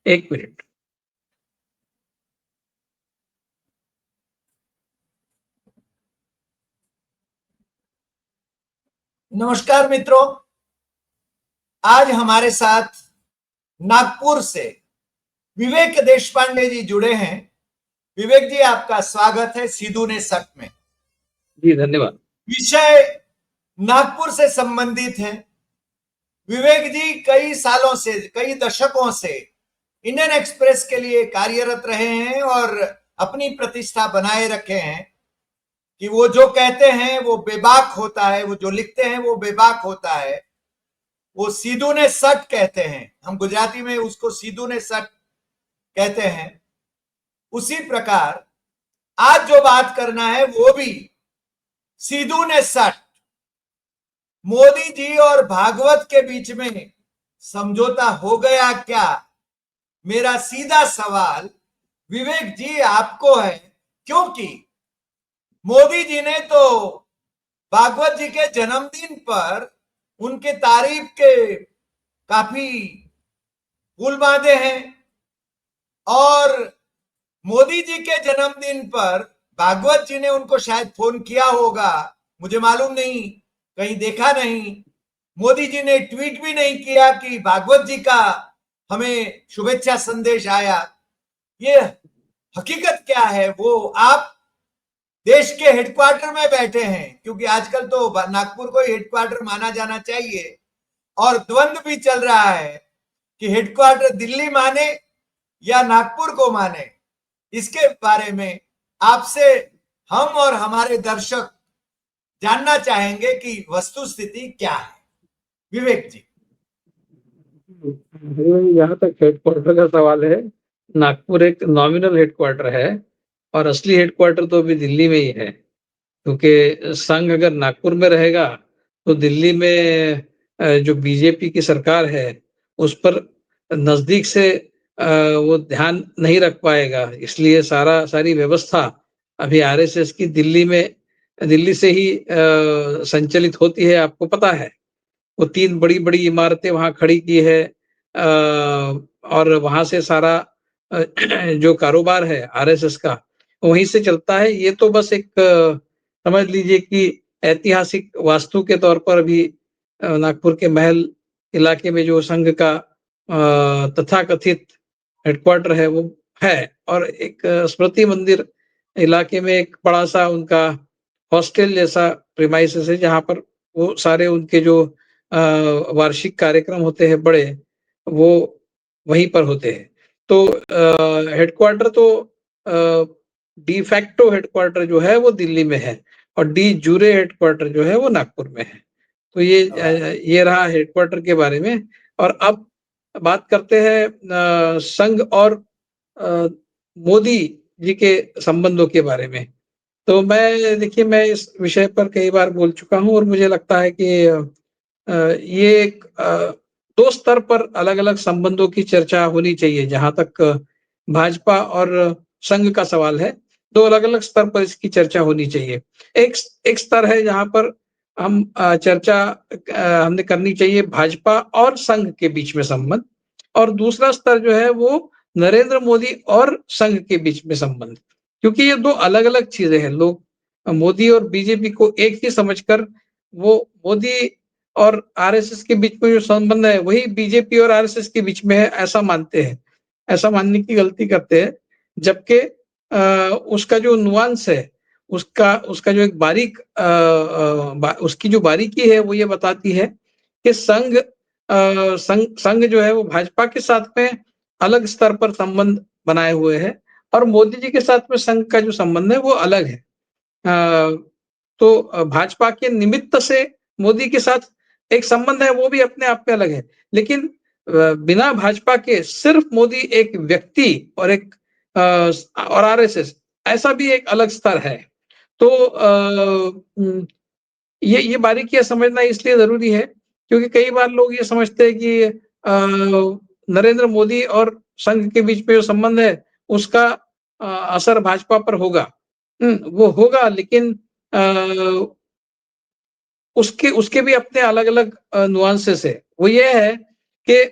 एक मिनट। नमस्कार मित्रों, आज हमारे साथ नागपुर से विवेक देशपांडे जी जुड़े हैं। विवेक जी, आपका स्वागत है सीधू ने सट में। जी धन्यवाद। विषय नागपुर से संबंधित है। विवेक जी कई सालों से, कई दशकों से इंडियन एक्सप्रेस के लिए कार्यरत रहे हैं और अपनी प्रतिष्ठा बनाए रखे हैं कि वो जो कहते हैं वो बेबाक होता है, वो जो लिखते हैं वो बेबाक होता है। वो सीधू ने सट कहते हैं, हम गुजराती में उसको सीधू ने सट कहते हैं। उसी प्रकार आज जो बात करना है वो भी सीधू ने सट। मोदी जी और भागवत के बीच में समझौता हो गया क्या? मेरा सीधा सवाल विवेक जी आपको है, क्योंकि मोदी जी ने तो भागवत जी के जन्मदिन पर उनके तारीफ के काफी फूल बांधे हैं और मोदी जी के जन्मदिन पर भागवत जी ने उनको शायद फोन किया होगा, मुझे मालूम नहीं, कहीं देखा नहीं। मोदी जी ने ट्वीट भी नहीं किया कि भागवत जी का हमें शुभेच्छा संदेश आया। ये हकीकत क्या है वो आप देश के हेडक्वार्टर में बैठे हैं, क्योंकि आजकल तो नागपुर को हेडक्वार्टर माना जाना चाहिए और द्वंद्व भी चल रहा है कि हेडक्वार्टर दिल्ली माने या नागपुर को माने। इसके बारे में आपसे हम और हमारे दर्शक जानना चाहेंगे कि वस्तु स्थिति क्या है। विवेक जी। यहाँ तक हेडक्वार्टर का सवाल है, नागपुर एक नॉमिनल हेडक्वार्टर है और असली हेडक्वार्टर तो अभी दिल्ली में ही है, क्योंकि संघ अगर नागपुर में रहेगा तो दिल्ली में जो बीजेपी की सरकार है उस पर नजदीक से वो ध्यान नहीं रख पाएगा, इसलिए सारी व्यवस्था अभी आरएसएस की दिल्ली से ही संचालित होती है। आपको पता है वो 3 बड़ी-बड़ी इमारतें वहाँ खड़ी की है और वहाँ से सारा जो कारोबार है आरएसएस का वहीं से चलता है। ये तो बस एक समझ लीजिए कि ऐतिहासिक वास्तु के तौर पर भी नागपुर के महल इलाके में जो संघ का तथाकथित हेडक्वार्टर है वो है और एक स्मृति मंदिर इलाके में एक बड़ा-सा उनका हॉस्टल जैसा प्रीमाइसेस है, जहाँ पर वो सारे उनके जो वार्षिक कार्यक्रम होते हैं बड़े, वो वहीं पर होते हैं। तो हेडक्वार्टर तो डी फैक्टो हेडक्वार्टर जो है वो दिल्ली में है और डी जूरे हेडक्वार्टर जो है वो नागपुर में है। तो ये रहा हेडक्वार्टर के बारे में। और अब बात करते हैं संघ और मोदी जी के संबंधों के बारे में। तो देखिए मैं इस विषय पर कई बार बोल चुका हूँ और मुझे लगता है कि ये एक 2 स्तर पर अलग-अलग संबंधों की चर्चा होनी चाहिए। जहाँ तक भाजपा और संघ का सवाल है, 2 अलग-अलग स्तर पर इसकी चर्चा होनी चाहिए। एक एक स्तर है जहाँ पर हम चर्चा हमने करनी चाहिए भाजपा और संघ के बीच में संबंध, और दूसरा स्तर जो है वो नरेंद्र मोदी और संघ के बीच में संबंध। क्योंकि ये 2 अलग-अलग चीज़ें हैं। लोग मोदी और बीजेपी को एक ही समझकर वो मोदी और आरएसएस के बीच में जो संबंध है वही बीजेपी और आरएसएस के बीच में है, ऐसा मानते हैं। ऐसा मानने की गलती करते हैं, जबकि उसका जो नुआंस है, उसका उसका जो एक बारीक उसकी जो बारीकी है वो ये बताती है कि संघ जो है वो भाजपा के साथ में अलग स्तर पर संबंध बनाए हुए है और मोदी जी के साथ में संघ का जो संबंध है वो अलग है। तो भाजपा के निमित्त से मोदी के साथ एक संबंध है, वो भी अपने आप में अलग है। लेकिन बिना भाजपा के सिर्फ मोदी एक व्यक्ति और और आरएसएस ऐसा भी एक अलग स्तर है। तो ये बारीकियाँ समझना इसलिए ज़रूरी है क्योंकि कई बार लोग ये समझते हैं कि नरेंद्र मोदी और संघ के बीच में जो संबंध है उसका असर भाजपा पर होगा। वो होगा, लेकिन अ, उसके उसके भी अपने अलग-अलग नुआंसेस है। वो ये है कि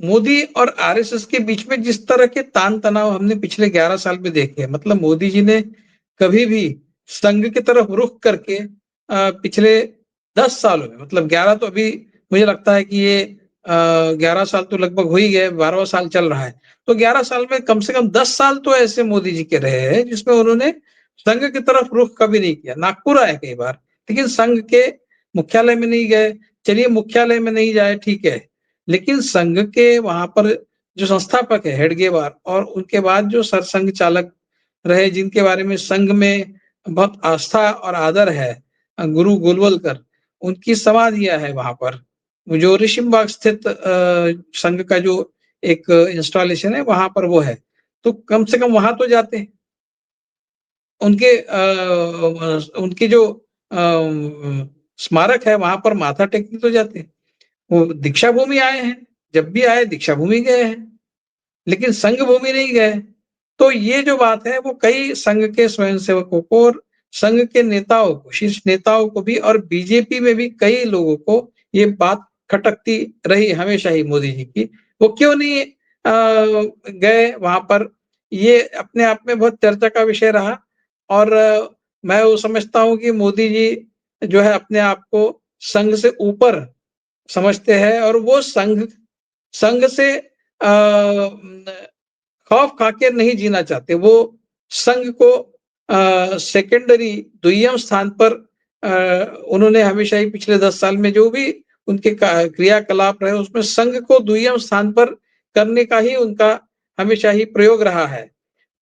मोदी और आरएसएस के बीच में जिस तरह के तान-तनाव हमने पिछले 11 साल में देखे हैं, मतलब मोदी जी ने कभी भी संघ की तरफ रुख करके पिछले 10 सालों में, मतलब 11 तो अभी मुझे लगता है कि ये 11 साल तो लगभग हो ही गए, 12वाँ साल चल रहा है। तो 11 साल में कम से कम 10 साल तो ऐसे मोदी जी के रहे हैं जिसमें उन्होंने संघ की तरफ रुख कभी नहीं किया। नागपुर आए कई बार, लेकिन संघ के मुख्यालय में नहीं गए। चलिए मुख्यालय में नहीं जाए ठीक है, लेकिन संघ के वहाँ पर जो संस्थापक है हेडगेवार और उनके बाद जो सरसंघ चालक रहे, जिनके बारे में संघ में बहुत आस्था और आदर है, गुरु गोलवलकर, उनकी समाधियाँ है वहाँ पर। जो ऋषिमबाग स्थित संघ का जो एक इंस्टॉलेशन है वहाँ पर वो है। तो कम से कम वहाँ तो जाते हैं। उनके उनकी जो स्मारक है वहाँ पर माथा टेकने तो जाते हैं। वो दीक्षा भूमि आए हैं, जब भी आए दीक्षा भूमि गए हैं, लेकिन संघ भूमि नहीं गए। तो ये जो बात है वो कई संघ के स्वयंसेवकों को और संघ के नेताओं को, शीर्ष नेताओं को भी और बीजेपी में भी कई लोगों को ये बात खटकती रही हमेशा ही मोदी जी की। वो क्यों नहीं गए वहाँ पर, ये अपने आप में बहुत चर्चा का विषय रहा और मैं वो समझता हूँ कि मोदी जी जो है अपने आप को संघ से ऊपर समझते हैं और वो संघ संघ से खौफ खा के नहीं जीना चाहते। वो संघ को सेकेंडरी दुय्यम स्थान पर उन्होंने हमेशा ही पिछले 10 साल में जो भी उनके क्रियाकलाप रहे उसमें संघ को दुय्यम स्थान पर करने का ही उनका हमेशा ही प्रयोग रहा है।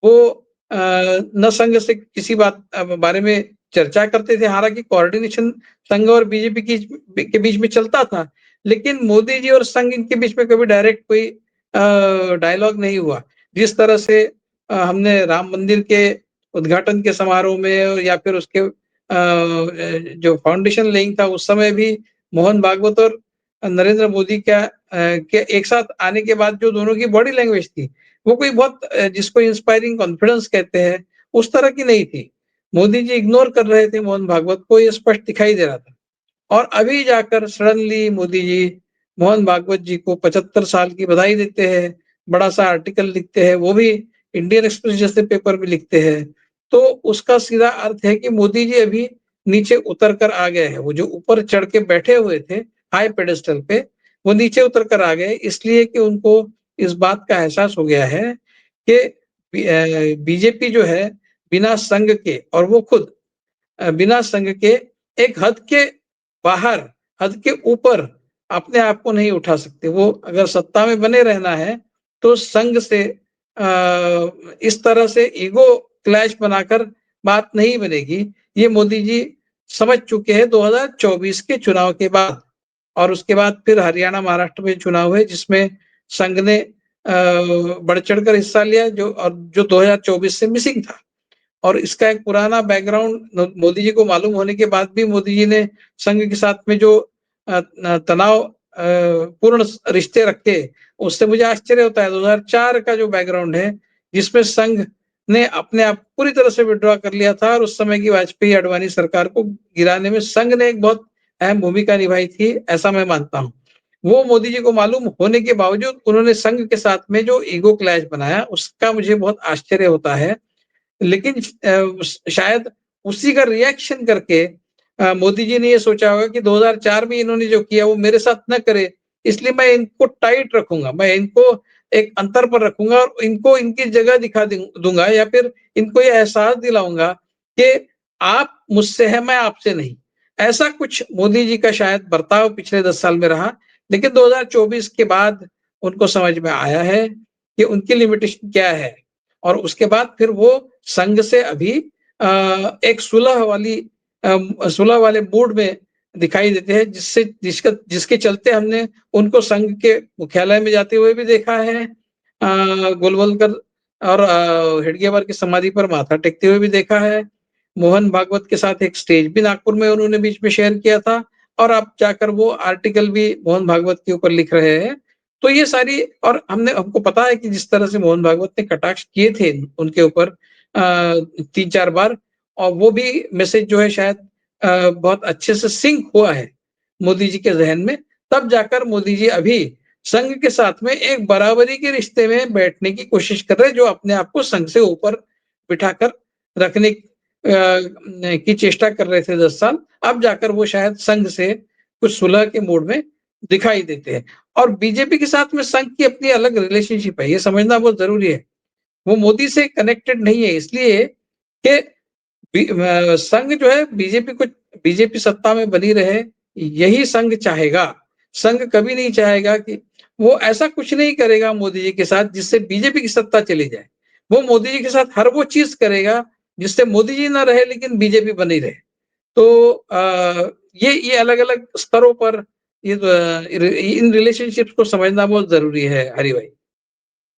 वो न संघ से किसी बात बारे में चर्चा करते थे, हालाँकि कोऑर्डिनेशन संघ और बीजेपी के बीच में चलता था, लेकिन मोदी जी और संघ इनके बीच में कभी डायरेक्ट कोई डायलॉग नहीं हुआ। जिस तरह से हमने राम मंदिर के उद्घाटन के समारोह में या फिर उसके जो फाउंडेशन लेइंग था उस समय भी मोहन भागवत और नरेंद्र मोदी के एक साथ आने के बाद जो दोनों की बॉडी लैंग्वेज थी, वो कोई बहुत जिसको इंस्पायरिंग कॉन्फिडेंस कहते हैं, उस तरह की नहीं थी। मोदी जी इग्नोर कर रहे थे मोहन भागवत को, ये स्पष्ट दिखाई दे रहा था। और अभी जाकर सडनली मोदी जी मोहन भागवत जी को 75 साल की बधाई देते हैं, बड़ा-सा आर्टिकल लिखते हैं, वो भी इंडियन एक्सप्रेस जैसे पेपर में लिखते हैं। तो उसका सीधा अर्थ है कि मोदी जी अभी नीचे उतर कर आ गए हैं। वो जो ऊपर चढ़ के बैठे हुए थे हाई पेडेस्टल पे, वो नीचे उतर कर आ गए इसलिए कि उनको इस बात का एहसास हो गया है कि बीजेपी जो है बिना संघ के और वो खुद बिना संघ के एक हद के बाहर, हद के ऊपर अपने आप को नहीं उठा सकते। वो अगर सत्ता में बने रहना है, तो संघ से इस तरह से ईगो क्लैश बनाकर बात नहीं बनेगी। ये मोदी जी समझ चुके हैं 2024 के चुनाव के बाद और उसके बाद फिर हरियाणा, महाराष्ट्र में चुनाव हुए जिसमें संघ ने बढ़-चढ़ कर हिस्सा लिया जो 2024 से मिसिंग था। और इसका एक पुराना बैकग्राउंड मोदी जी को मालूम होने के बाद भी मोदी जी ने संघ के साथ में जो तनाव पूर्ण रिश्ते रखे, उससे मुझे आश्चर्य होता है। 2004 का जो बैकग्राउंड है, जिसमें संघ ने अपने आप पूरी तरह से विथड्रॉ कर लिया था और उस समय की वाजपेयी अडवाणी सरकार को गिराने में संघ ने एक बहुत अहम भूमिका निभाई थी, ऐसा मैं मानता हूँ। वो मोदी जी को मालूम होने के बावजूद उन्होंने संघ के साथ में जो ईगो क्लैश बनाया, उसका मुझे बहुत आश्चर्य होता है। लेकिन शायद उसी का रिएक्शन करके मोदी जी ने ये सोचा होगा कि 2004 में इन्होंने जो किया वो मेरे साथ ना करे, इसलिए मैं इनको टाइट रखूँगा, मैं इनको एक अंतर पर रखूँगा और इनको इनकी जगह दिखा दूँगा या फिर इनको ये एहसास दिलाऊँगा कि आप मुझसे हैं, मैं आपसे नहीं। ऐसा कुछ मोदी जी का शायद बर्ताव पिछले 10 साल में रहा, लेकिन 2024 के बाद उनको समझ में आया है कि उनकी लिमिटेशन क्या है। और उसके बाद फिर वो संघ से अभी एक सुलह वाले मूड में दिखाई देते हैं जिसके चलते हमने उनको संघ के मुख्यालय में जाते हुए भी देखा है, गोलवलकर और हेडगेवार की समाधि पर माथा टेकते हुए भी देखा है। मोहन भागवत के साथ एक स्टेज भी नागपुर में उन्होंने बीच में शेयर किया था और अब जाकर वो आर्टिकल भी मोहन भागवत के ऊपर लिख रहे हैं। तो ये सारी और हमको पता है कि जिस तरह से मोहन भागवत ने कटाक्ष किए थे उनके ऊपर 3-4 बार और वो भी मैसेज जो है शायद बहुत अच्छे से सिंक हुआ है मोदी जी के ज़हन में, तब जाकर मोदी जी अभी संघ के साथ में एक बराबरी के रिश्ते में बैठने की कोशिश कर रहे हैं, जो अपने आप को संघ से ऊपर बिठाकर रखने की चेष्टा कर रहे थे 10 साल। अब जाकर वो शायद संघ से कुछ सुलह के मूड में दिखाई देते हैं। और बीजेपी के साथ में संघ की अपनी अलग रिलेशनशिप है, ये समझना बहुत ज़रूरी है। वो मोदी से कनेक्टेड नहीं है, इसलिए कि संघ जो है बीजेपी सत्ता में बनी रहे, यही संघ चाहेगा। संघ कभी नहीं चाहेगा कि वो ऐसा कुछ नहीं करेगा मोदी जी के साथ जिससे बीजेपी की सत्ता चली जाए। वो मोदी जी के साथ हर वो चीज करेगा जिससे मोदी जी ना रहे लेकिन बीजेपी बनी रहे। तो ये अलग-अलग स्तरों पर ये इन रिलेशनशिप्स को समझना बहुत जरूरी है हरि भाई।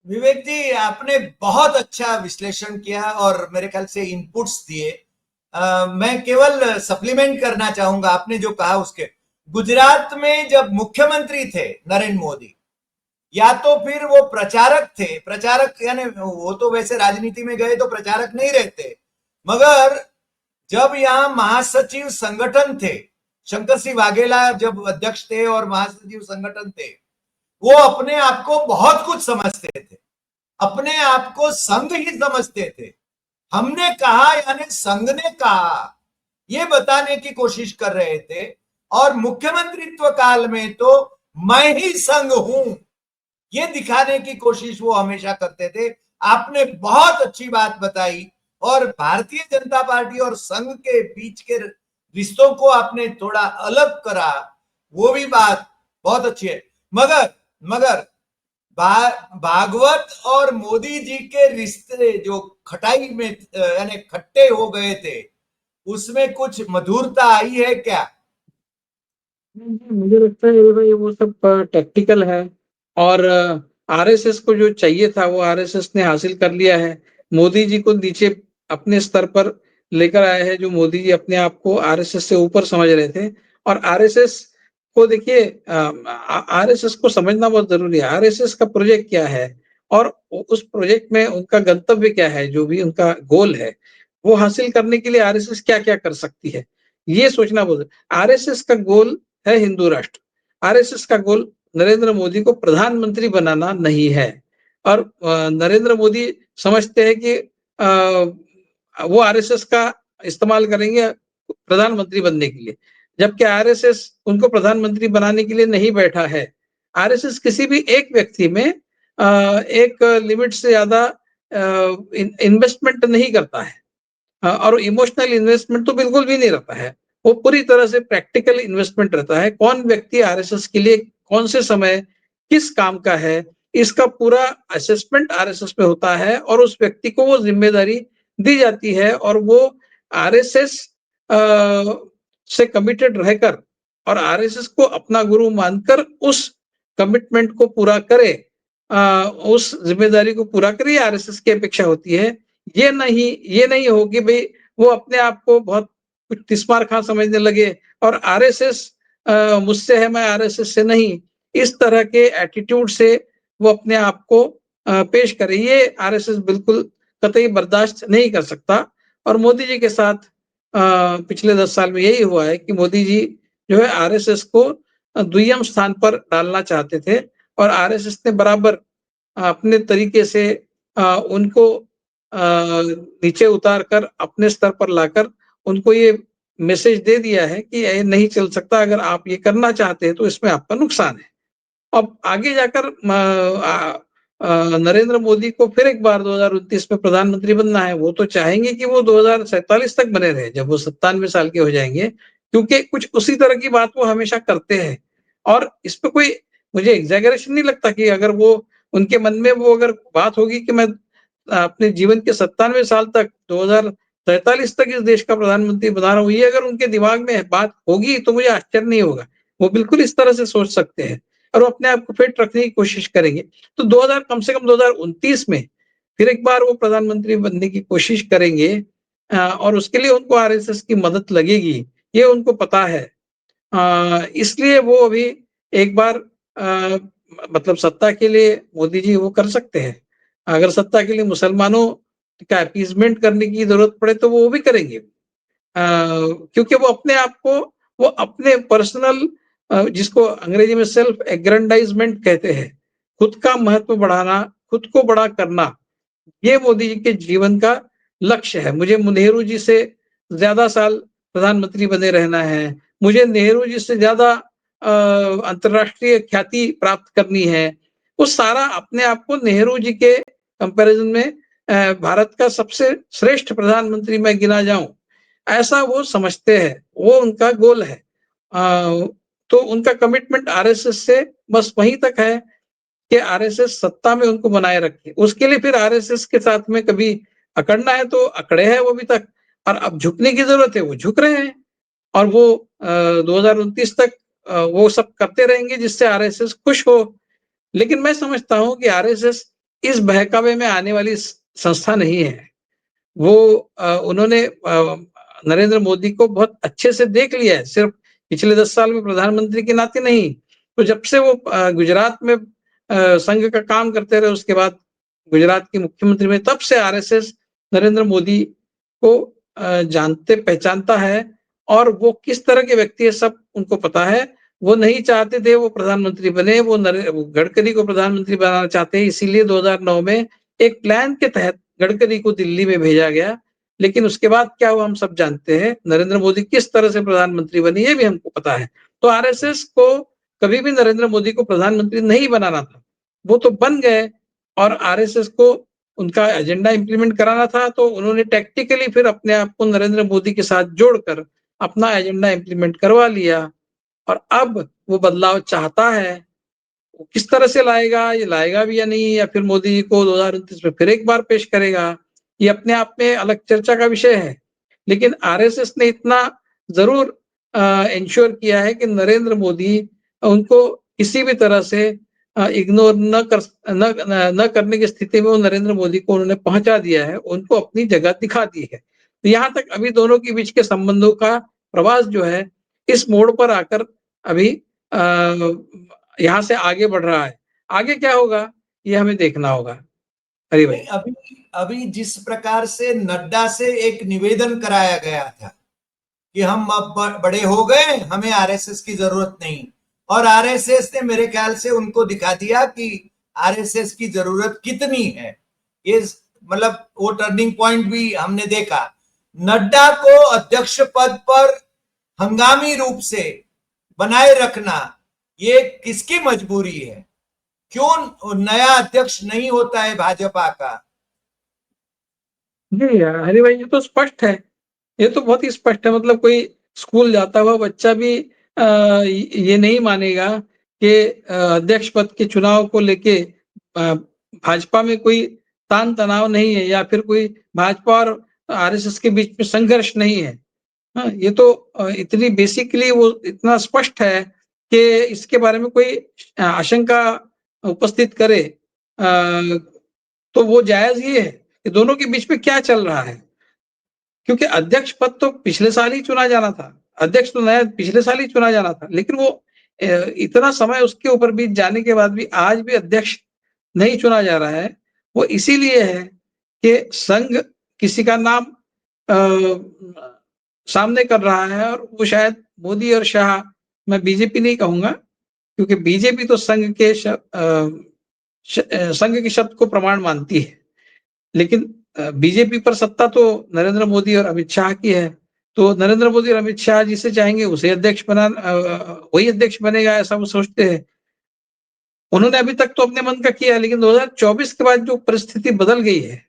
विवेक जी, आपने बहुत अच्छा विश्लेषण किया और मेरे ख्याल से इनपुट्स दिए। मैं केवल सप्लीमेंट करना चाहूंगा आपने जो कहा उसके। गुजरात में जब मुख्यमंत्री थे नरेंद्र मोदी, या तो फिर वो प्रचारक थे, प्रचारक यानी वो तो वैसे राजनीति में गए तो प्रचारक नहीं रहते, मगर जब यहाँ महासचिव संगठन थे, शंकर सिंह वाघेला जब अध्यक्ष थे और महासचिव संगठन थे, वो अपने आप को बहुत कुछ समझते थे, अपने आप को संघ ही समझते थे। हमने कहा यानी संघ ने कहा, ये बताने की कोशिश कर रहे थे। और मुख्यमंत्रित्व काल में तो मैं ही संघ हूं, ये दिखाने की कोशिश वो हमेशा करते थे। आपने बहुत अच्छी बात बताई और भारतीय जनता पार्टी और संघ के बीच के रिश्तों को आपने थोड़ा अलग करा, वो भी बात बहुत अच्छी है। मगर मगर भागवत और मोदी जी के रिश्ते जो खटाई में यानी खट्टे हो गए थे, उसमें कुछ मधुरता आई है क्या? मुझे लगता है भाई वो सब टैक्टिकल है और आरएसएस को जो चाहिए था वो आरएसएस ने हासिल कर लिया है। मोदी जी को नीचे अपने स्तर पर लेकर आए हैं, जो मोदी जी अपने आप को आरएसएस से ऊपर समझ रहे थे। और आरएसएस को देखिए, आरएसएस को समझना बहुत जरूरी है। आरएसएस का प्रोजेक्ट क्या है और उस प्रोजेक्ट में उनका गंतव्य क्या है, जो भी उनका गोल है वो हासिल करने के लिए आरएसएस क्या क्या कर सकती है, ये सोचना बहुत। आरएसएस का गोल है हिंदू राष्ट्र। आरएसएस का गोल नरेंद्र मोदी को प्रधानमंत्री बनाना नहीं है। और नरेंद्र मोदी समझते हैं कि वो आरएसएस का इस्तेमाल करेंगे प्रधानमंत्री बनने के लिए, जबकि आरएसएस उनको प्रधानमंत्री बनाने के लिए नहीं बैठा है। आरएसएस किसी भी एक व्यक्ति में एक लिमिट से ज्यादा इन्वेस्टमेंट नहीं करता है। और इमोशनल इन्वेस्टमेंट तो बिल्कुल भी नहीं रहता है। वो पूरी तरह से प्रैक्टिकल इन्वेस्टमेंट रहता है। कौन व्यक्ति आरएसएस के लिए कौन से समय किस काम का है, इसका पूरा असेसमेंट आरएसएस में होता है और उस व्यक्ति को वो जिम्मेदारी दी जाती है और वो आरएसएस से कमिटेड रहकर और आरएसएस को अपना गुरु मानकर उस कमिटमेंट को पूरा करे, उस जिम्मेदारी को पूरा करे, आरएसएस की अपेक्षा होती है। ये नहीं हो कि भाई वो अपने आप को बहुत कुछ तिस्मार खां समझने लगे और आरएसएस मुझसे है, मैं आरएसएस से नहीं, इस तरह के एटीट्यूड से वो अपने आप को पेश करे। ये आरएसएस बिल्कुल कतई बर्दाश्त नहीं कर सकता। और मोदी जी के साथ पिछले 10 साल में यही हुआ है कि मोदी जी जो है आरएसएस को दुय्यम स्थान पर डालना चाहते थे और आरएसएस ने बराबर अपने तरीके से उनको नीचे उतार कर अपने स्तर पर लाकर उनको ये मैसेज दे दिया है कि ये नहीं चल सकता, अगर आप ये करना चाहते हैं तो इसमें आपका नुकसान है। अब आगे जाकर नरेंद्र मोदी को फिर एक बार 2029 में प्रधानमंत्री बनना है। वो तो चाहेंगे कि वो 2047 तक बने रहे, जब वो 97 साल के हो जाएंगे, क्योंकि कुछ उसी तरह की बात वो हमेशा करते हैं। और इस पे कोई मुझे एग्जैगरेशन नहीं लगता कि अगर वो उनके मन में वो अगर बात होगी कि मैं अपने जीवन के 97 साल तक 2043 तक इस देश का प्रधानमंत्री बना रहा हूँ, ये अगर उनके दिमाग में बात होगी तो मुझे आश्चर्य नहीं होगा। वो बिल्कुल इस तरह से सोच सकते हैं और वो अपने आप को फिट रखने की कोशिश करेंगे। तो 2000 कम से कम 2029 में फिर एक बार वो प्रधानमंत्री बनने की कोशिश करेंगे और उसके लिए उनको आरएसएस की मदद लगेगी, ये उनको पता है। इसलिए वो अभी एक बार मतलब सत्ता के लिए मोदी जी वो कर सकते हैं। अगर सत्ता के लिए मुसलमानों का अपीसमेंट करने की जरूरत पड़े तो वो भी करेंगे, क्योंकि वो अपने आप को वो अपने पर्सनल जिसको अंग्रेजी में सेल्फ एग्रेंडाइजमेंट कहते हैं, खुद का महत्व बढ़ाना, खुद को बड़ा करना, ये मोदी जी के जीवन का लक्ष्य है। मुझे नेहरू जी से ज़्यादा साल प्रधानमंत्री बने रहना है, मुझे नेहरू जी से ज़्यादा अंतर्राष्ट्रीय ख्याति प्राप्त करनी है। वो सारा अपने आप को नेहरू जी के कंपैरिज़न में भारत का सबसे श्रेष्ठ प्रधानमंत्री मैं गिना जाऊँ, ऐसा वो समझते हैं, वो उनका गोल है। तो उनका कमिटमेंट आरएसएस से बस वहीं तक है कि आरएसएस सत्ता में उनको बनाए रखे। उसके लिए फिर आरएसएस के साथ में कभी अकड़ना है तो अकड़े हैं वो अभी तक, और अब झुकने की ज़रूरत है, वो झुक रहे हैं और वो 2029 तक वो सब करते रहेंगे जिससे आरएसएस खुश हो। लेकिन मैं समझता हूँ कि आरएसएस इस बहकावे में आने वाली संस्था नहीं है। वो उन्होंने नरेंद्र मोदी को बहुत अच्छे से देख लिया है, सिर्फ पिछले 10 साल में प्रधानमंत्री के नाते नहीं। तो जब से वो गुजरात में संघ का काम करते रहे, उसके बाद गुजरात के मुख्यमंत्री में, तब से आरएसएस नरेंद्र मोदी को जानते पहचानता है और वो किस तरह के व्यक्ति है सब उनको पता है। वो नहीं चाहते थे वो प्रधानमंत्री बने, वो गडकरी को प्रधानमंत्री बनाना चाहते हैं, इसीलिए 2009 में एक प्लान के तहत गडकरी को दिल्ली में भेजा गया। लेकिन उसके बाद क्या हुआ हम सब जानते हैं, नरेंद्र मोदी किस तरह से प्रधानमंत्री बने ये भी हमको पता है। तो आरएसएस को कभी भी नरेंद्र मोदी को प्रधानमंत्री नहीं बनाना था, वो तो बन गए और आरएसएस को उनका एजेंडा इम्प्लीमेंट कराना था, तो उन्होंने टैक्टिकली फिर अपने आप को नरेंद्र मोदी के साथ जोड़कर अपना एजेंडा इम्प्लीमेंट करवा लिया और अब वो बदलाव चाहता है। वो किस तरह से लाएगा, ये लाएगा भी या नहीं, या फिर मोदी जी को 2029 में फिर एक बार पेश करेगा, ये अपने आप में अलग चर्चा का विषय है। लेकिन आरएसएस ने इतना ज़रूर इंश्योर किया है कि नरेंद्र मोदी उनको किसी भी तरह से इग्नोर न करने की स्थिति में वो नरेंद्र मोदी को उन्होंने पहुँचा दिया है, उनको अपनी जगह दिखा दी है। तो यहाँ तक अभी दोनों के बीच के संबंधों का प्रवास जो है, इस मोड़ पर आकर अभी यहाँ से आगे बढ़ रहा है। आगे क्या होगा, ये हमें देखना होगा। हरि भाई। नहीं, अभी अभी जिस प्रकार से नड्डा से एक निवेदन कराया गया था कि हम अब बड़े हो गए, हमें आरएसएस की जरूरत नहीं, और आरएसएस ने मेरे ख्याल से उनको दिखा दिया कि आरएसएस की जरूरत कितनी है। ये मतलब वो टर्निंग पॉइंट भी हमने देखा। नड्डा को अध्यक्ष पद पर हंगामी रूप से बनाए रखना ये किसकी मजबूरी है? क्यों नया अध्यक्ष नहीं होता है भाजपा का? जी, हरि भाई, ये तो स्पष्ट है। ये तो बहुत ही स्पष्ट है, मतलब कोई स्कूल जाता हुआ बच्चा भी ये नहीं मानेगा कि अध्यक्ष पद के चुनाव को लेके भाजपा में कोई तान-तनाव नहीं है या फिर कोई भाजपा और आरएसएस के बीच में संघर्ष नहीं है। हाँ, ये तो इतनी बेसिकली वो इतना स्पष्ट है कि इसके बारे में कोई आशंका उपस्थित करे तो वो जायज़ ही है कि दोनों के बीच में क्या चल रहा है। क्योंकि अध्यक्ष पद तो पिछले साल ही चुना जाना था। अध्यक्ष तो नया पिछले साल ही चुना जाना था। लेकिन वो इतना समय उसके ऊपर बीत जाने के बाद भी आज भी अध्यक्ष नहीं चुना जा रहा है। वो इसीलिए है कि संघ किसी का नाम सामने कर रहा है और वो शायद मोदी और शाह, मैं बीजेपी नहीं कहूँगा क्योंकि बीजेपी तो संघ के शब्द को प्रमाण मानती है। लेकिन बीजेपी पर सत्ता तो नरेंद्र मोदी और अमित शाह की है। तो नरेंद्र मोदी और अमित शाह जिसे चाहेंगे उसे अध्यक्ष वही अध्यक्ष बनेगा, ऐसा वो सोचते हैं। उन्होंने अभी तक तो अपने मन का किया है, लेकिन 2024 के बाद जो परिस्थिति बदल गई है,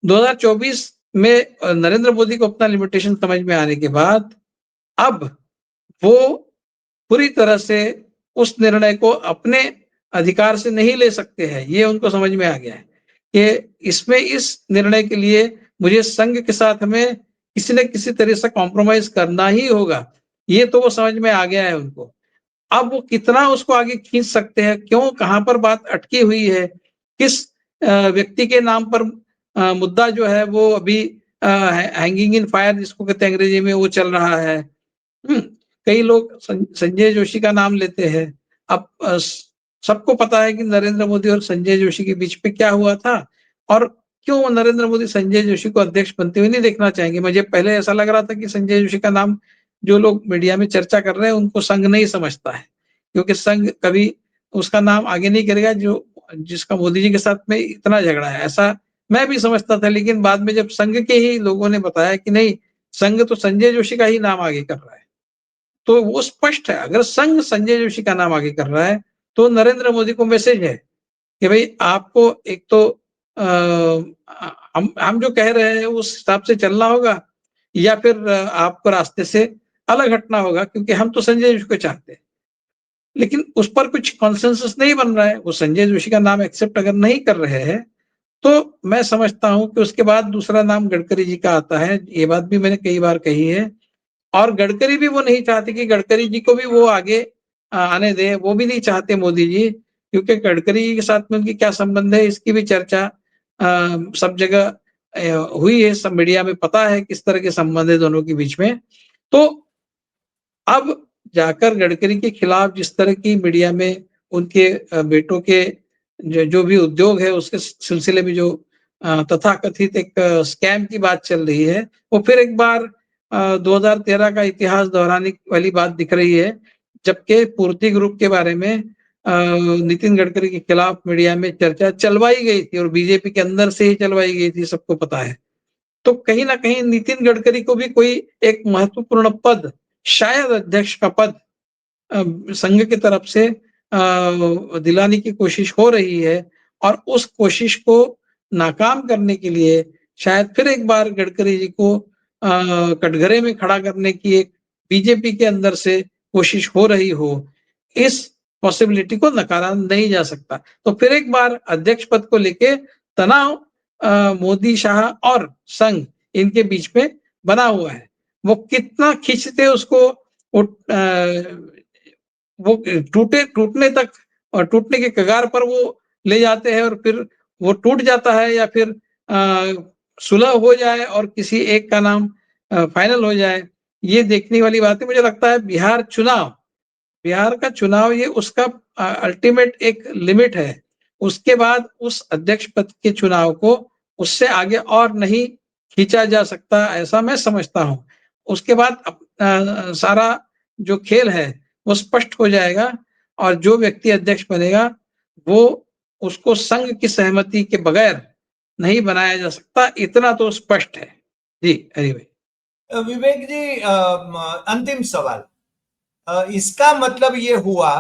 2024 में नरेंद्र मोदी को अपना लिमिटेशन समझ में आने के बाद अब वो पूरी तरह से उस निर्णय को अपने अधिकार से नहीं ले सकते हैं। ये उनको समझ में आ गया है कि इसमें इस निर्णय के लिए मुझे संघ के साथ में किसी न किसी तरह से कॉम्प्रोमाइज़ करना ही होगा। ये तो वो समझ में आ गया है उनको। अब वो कितना उसको आगे खींच सकते हैं, क्यों, कहाँ पर बात अटकी हुई है, किस व्यक्ति के नाम पर मुद्दा जो है वो अभी हैंगिंग इन फायर जिसको कहते हैं अंग्रेजी में, वो चल रहा है। हुँ, कई लोग संजय जोशी का नाम लेते हैं। अब सबको पता है कि नरेंद्र मोदी और संजय जोशी के बीच में क्या हुआ था और क्यों नरेंद्र मोदी संजय जोशी को अध्यक्ष बनते हुए नहीं देखना चाहेंगे। मुझे पहले ऐसा लग रहा था कि संजय जोशी का नाम जो लोग मीडिया में चर्चा कर रहे हैं उनको संघ नहीं समझता है, क्योंकि संघ कभी उसका नाम आगे नहीं करेगा जो जिसका मोदी जी के साथ में इतना झगड़ा है। ऐसा मैं भी समझता था, लेकिन बाद में जब संघ के ही लोगों ने बताया कि नहीं, संघ तो संजय जोशी का ही नाम आगे कर रहा है, तो वो स्पष्ट है। अगर संघ संजय जोशी का नाम आगे कर रहा है, तो नरेंद्र मोदी को मैसेज है कि भाई आपको एक तो हम जो कह रहे हैं उस हिसाब से चलना होगा, या फिर आपको रास्ते से अलग हटना होगा, क्योंकि हम तो संजय जोशी को चाहते हैं। लेकिन उस पर कुछ कॉन्सेंसस नहीं बन रहा है। वो संजय जोशी का नाम एक्सेप्ट अगर नहीं कर रहे हैं, तो मैं समझता हूँ कि उसके बाद दूसरा नाम गडकरी जी का आता है। ये बात भी मैंने कई बार कही है, और गडकरी भी वो नहीं चाहते कि गडकरी जी को भी वो आगे आने दें। वो भी नहीं चाहते मोदी जी, क्योंकि गडकरी जी के साथ में उनकी क्या संबंध है, इसकी भी चर्चा सब जगह हुई है, सब मीडिया में पता है किस तरह के संबंध है दोनों के बीच में। तो अब जाकर गडकरी के खिलाफ जिस तरह की मीडिया में उनके बेटों के जो भी उद्योग है उसके सिलसिले में जो तथाकथित एक स्कैम की बात चल रही है, वो फिर एक बार 2013 का इतिहास दोहराने वाली बात दिख रही है, जबकि पूर्ति ग्रुप के बारे में नितिन गडकरी के खिलाफ मीडिया में चर्चा चलवाई गई थी और बीजेपी के अंदर से ही चलवाई गई थी, सबको पता है। तो कहीं न कहीं नितिन गडकरी को भी कोई एक महत्वपूर्ण पद, शायद अध्यक्ष का पद संघ की तरफ से दिलाने की कोशिश हो रही है, और उस कोशिश को नाकाम करने के लिए शायद फिर एक बार गडकरी जी को कटघरे में खड़ा करने की एक बीजेपी के अंदर से कोशिश हो रही हो, इस पॉसिबिलिटी को नकारा नहीं जा सकता। तो फिर एक बार अध्यक्ष पद को लेके तनाव मोदी, शाह और संघ इनके बीच में बना हुआ है। वो कितना खींचते उसको, वो वो टूटने तक और टूटने के कगार पर वो ले जाते हैं, और फिर वो टूट जाता है, या फिर सुलह हो जाए और किसी एक का नाम फाइनल हो जाए, ये देखने वाली बात है। मुझे लगता है बिहार का चुनाव ये उसका अल्टीमेट एक लिमिट है। उसके बाद उस अध्यक्ष पद के चुनाव को उससे आगे और नहीं खींचा जा सकता, ऐसा मैं समझता हूँ। उसके बाद सारा जो खेल है वो स्पष्ट हो जाएगा, और जो व्यक्ति अध्यक्ष बनेगा वो उसको संघ की सहमति के बगैर नहीं बनाया जा सकता, इतना तो स्पष्ट है। जी, हरि भाई। विवेक जी, अंतिम सवाल। इसका मतलब ये हुआ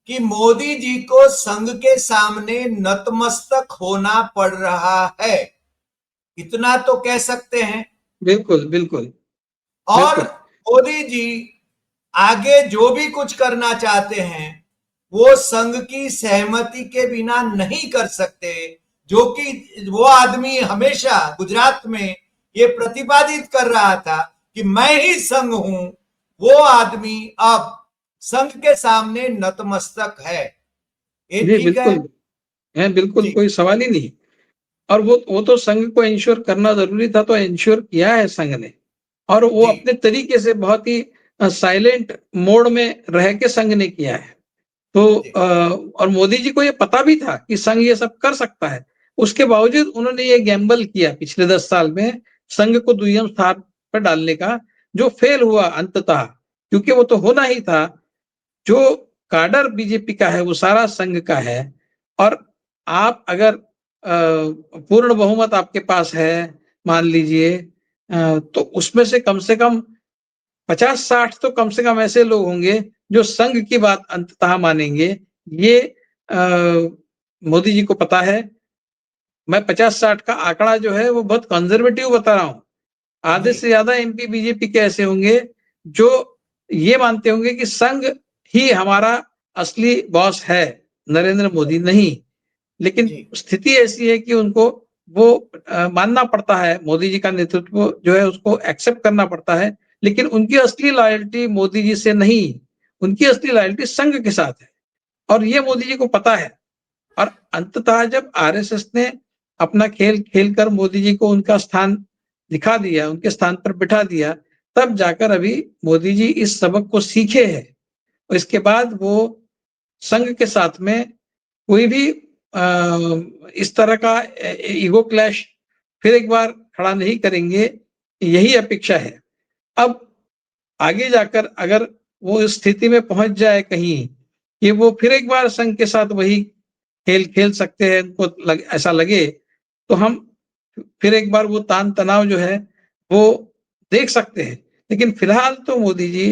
कि मोदी जी को संघ के सामने नतमस्तक होना पड़ रहा है, इतना तो कह सकते हैं। बिल्कुल, बिल्कुल, और बिल्कुल। मोदी जी आगे जो भी कुछ करना चाहते हैं वो संघ की सहमति के बिना नहीं कर सकते, जो कि वो आदमी हमेशा गुजरात में ये प्रतिपादित कर रहा था कि मैं ही संघ हूं, वो आदमी अब संघ के सामने नतमस्तक है। ये जी, ठीक है? बिल्कुल। है, बिल्कुल जी कोई सवाल ही नहीं। और वो तो संघ को इंश्योर करना ज़रूरी था, तो इंश्योर किया है संघ ने। और वो जी अपने तरीके से बहुत ही साइलेंट मोड में रह के संघ ने किया है। तो जी और मोदी जी को ये पता भी था कि संघ ये सब कर सकता है। उसके बावजूद उन्होंने ये गैम्बल किया पिछले 10 साल में, संघ को दुय्यम स्थान पर डालने का, जो फेल हुआ अंततः, क्योंकि वो तो होना ही था। जो काडर बीजेपी का है वो सारा संघ का है, और आप अगर पूर्ण बहुमत आपके पास है, मान लीजिए, तो उसमें से कम 50-60 तो कम से कम ऐसे लोग होंगे जो संघ की बात अंततः मानेंगे। ये मोदी जी को पता है। मैं 50-60 का आंकड़ा जो है वो बहुत कंजर्वेटिव बता रहा हूँ। आधे जी से ज्यादा एमपी बीजेपी के ऐसे होंगे जो ये मानते होंगे कि संघ ही हमारा असली बॉस है, नरेंद्र मोदी नहीं। लेकिन जी स्थिति ऐसी है कि उनको वो मानना पड़ता है, मोदी जी का नेतृत्व जो है उसको एक्सेप्ट करना पड़ता है, लेकिन उनकी असली लॉयल्टी मोदी जी से नहीं, उनकी असली लॉयल्टी संघ के साथ है, और ये मोदी जी को पता है। और अंततः जब आरएसएस ने अपना खेल खेलकर मोदी जी को उनका स्थान दिखा दिया, उनके स्थान पर बिठा दिया, तब जाकर अभी मोदी जी इस सबक को सीखे हैं। और इसके बाद वो संघ के साथ में कोई भी इस तरह का ईगो क्लैश फिर एक बार खड़ा नहीं करेंगे, यही अपेक्षा है। अब आगे जाकर अगर वो इस स्थिति में पहुंच जाए कहीं कि वो फिर एक बार संघ के साथ वही खेल खेल सकते हैं, उनको ऐसा लगे, तो हम फिर एक बार वो तान तनाव जो है वो देख सकते हैं। लेकिन फिलहाल तो मोदी जी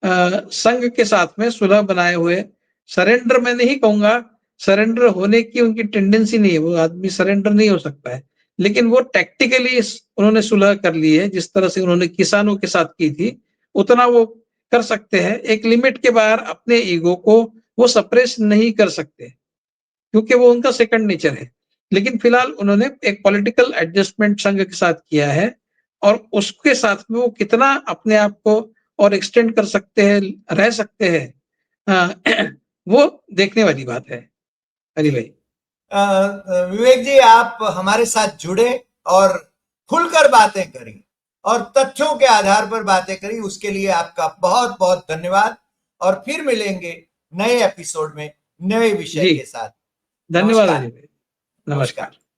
संघ के साथ में सुलह बनाए हुए, सरेंडर मैं नहीं कहूंगा, सरेंडर होने की उनकी टेंडेंसी नहीं है, वो आदमी सरेंडर नहीं हो सकता है, लेकिन वो टैक्टिकली उन्होंने सुलह कर ली है, जिस तरह से उन्होंने किसानों के साथ की थी उतना वो कर सकते हैं। एक लिमिट के बाहर अपने ईगो को वो सप्रेस नहीं कर सकते, क्योंकि वो उनका सेकंड नेचर है। लेकिन फिलहाल उन्होंने एक पॉलिटिकल एडजस्टमेंट संघ के साथ किया है, और उसके साथ में वो कितना अपने आप को और एक्सटेंड कर सकते हैं, रह सकते हैं, वो देखने वाली बात है। हरी जी भाई, विवेक जी, आप हमारे साथ जुड़े और खुलकर बातें करी और तथ्यों के आधार पर बातें करी, उसके लिए आपका बहुत बहुत धन्यवाद। और फिर मिलेंगे नए एपिसोड में नए विषय जी के साथ। धन्यवाद हरी नमस्कार। भाई, नमस्कार। नमस्कार।